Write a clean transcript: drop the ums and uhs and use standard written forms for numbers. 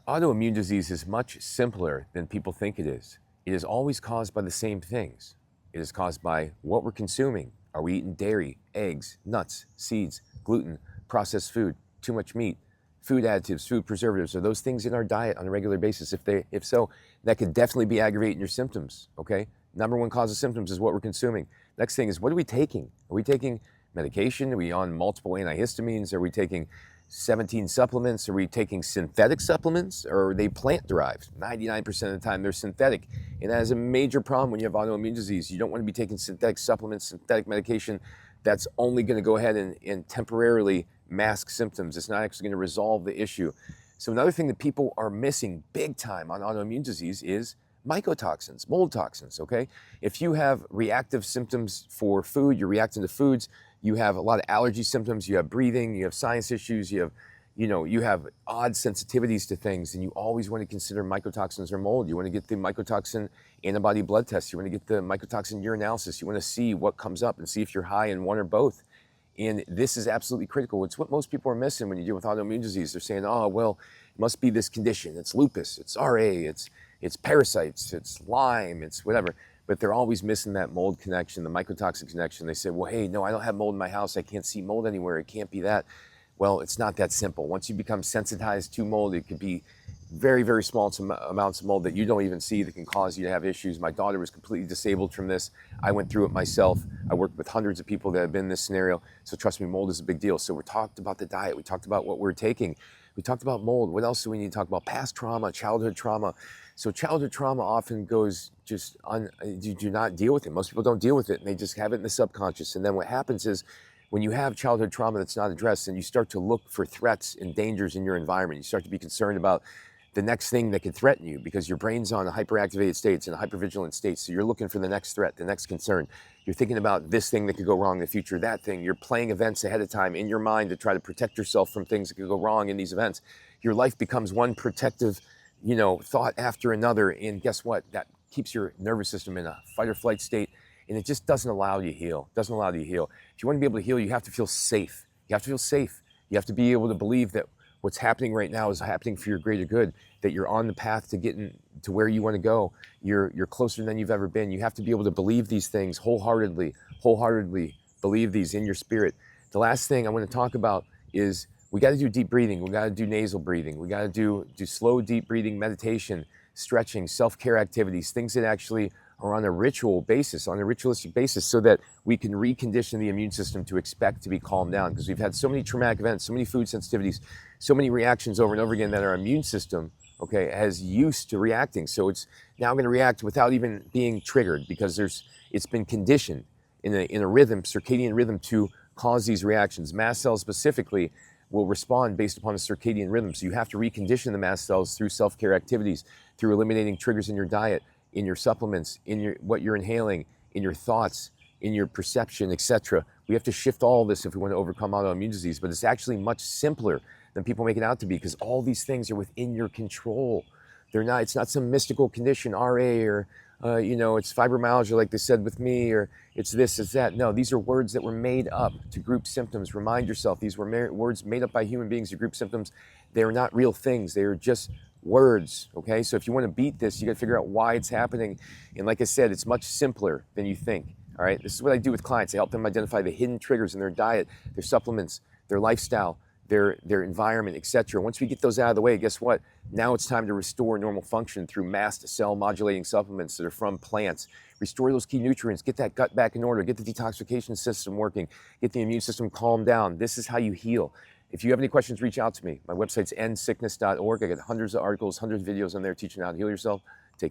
Autoimmune disease is much simpler than people think it is. It is always caused by the same things. It is caused by what we're consuming. Are we eating dairy, eggs, nuts, seeds, gluten, processed food, too much meat, food additives, food preservatives? Are those things in our diet on a regular basis? If so, that could definitely be aggravating your symptoms, okay? Number one cause of symptoms is what we're consuming. Next thing is, what are we taking? Are we taking medication? Are we on multiple antihistamines? Are we taking 17 supplements? Are we taking synthetic supplements, or are they plant-derived? 99% of the time they're synthetic. And that is a major problem when you have autoimmune disease. You don't want to be taking synthetic supplements, synthetic medication. That's only going to go ahead and temporarily mask symptoms. It's not actually going to resolve the issue. So another thing that people are missing big time on autoimmune disease is mycotoxins, mold toxins, okay? If you have reactive symptoms for food, you're reacting to foods, you have a lot of allergy symptoms, you have breathing, you have sinus issues, you have odd sensitivities to things, and you always want to consider mycotoxins or mold. You want to get the mycotoxin antibody blood test. You want to get the mycotoxin urinalysis. You want to see what comes up and see if you're high in one or both. And this is absolutely critical. It's what most people are missing when you deal with autoimmune disease. They're saying, oh, well, it must be this condition. It's lupus, it's RA, it's parasites, it's Lyme, it's whatever. But they're always missing that mold connection, the mycotoxin connection. They say, well, hey, no, I don't have mold in my house. I can't see mold anywhere. It can't be that. Well, it's not that simple. Once you become sensitized to mold, it could be very, very small amounts of mold that you don't even see that can cause you to have issues. My daughter was completely disabled from this. I went through it myself. I worked with hundreds of people that have been in this scenario. So trust me, mold is a big deal. So we talked about the diet. We talked about what we're taking. We talked about mold. What else do we need to talk about? Past trauma, childhood trauma. So childhood trauma often goes you do not deal with it. Most people don't deal with it, and they just have it in the subconscious. And then what happens is, when you have childhood trauma that's not addressed, and you start to look for threats and dangers in your environment, you start to be concerned about the next thing that could threaten you, because your brain's on a hyperactivated state, it's in a hypervigilant state. So you're looking for the next threat, the next concern. You're thinking about this thing that could go wrong in the future, that thing. You're playing events ahead of time in your mind to try to protect yourself from things that could go wrong in these events. Your life becomes one protective, thought after another. And guess what? That keeps your nervous system in a fight or flight state. And it just doesn't allow you to heal. Doesn't allow you to heal. If you want to be able to heal, you have to feel safe. You have to feel safe. You have to be able to believe that what's happening right now is happening for your greater good, that you're on the path to getting to where you want to go. You're closer than you've ever been. You have to be able to believe these things wholeheartedly believe these in your spirit. The last thing I want to talk about is we got to do deep breathing. We got to do nasal breathing. We got to do slow, deep breathing, meditation, stretching, self-care activities, things that actually are on a ritualistic basis, so that we can recondition the immune system to expect to be calmed down. Because we've had so many traumatic events, so many food sensitivities, so many reactions over and over again that our immune system, has used to reacting. So it's now going to react without even being triggered, because it's been conditioned in a rhythm, circadian rhythm, to cause these reactions. Mast cells specifically will respond based upon a circadian rhythm. So you have to recondition the mast cells through self-care activities, through eliminating triggers in your diet, in your supplements, in what you're inhaling, in your thoughts, in your perception, etc. We have to shift all this if we want to overcome autoimmune disease. But it's actually much simpler than people make it out to be, because all these things are within your control. It's not some mystical condition, RA, or it's fibromyalgia like they said with me, or it's this, it's that. No, these are words that were made up to group symptoms. Remind yourself, these were words made up by human beings to group symptoms. They are not real things. They are just words, okay? So if you want to beat this, you got to figure out why it's happening. And like I said, it's much simpler than you think, all right? This is what I do with clients. I help them identify the hidden triggers in their diet, their supplements, their lifestyle, their environment, etc. Once we get those out of the way, guess what? Now it's time to restore normal function through mast cell modulating supplements that are from plants. Restore those key nutrients, get that gut back in order, get the detoxification system working, get the immune system calmed down. This is how you heal. If you have any questions, reach out to me. My website's endsickness.org. I got hundreds of articles, hundreds of videos on there teaching how to heal yourself.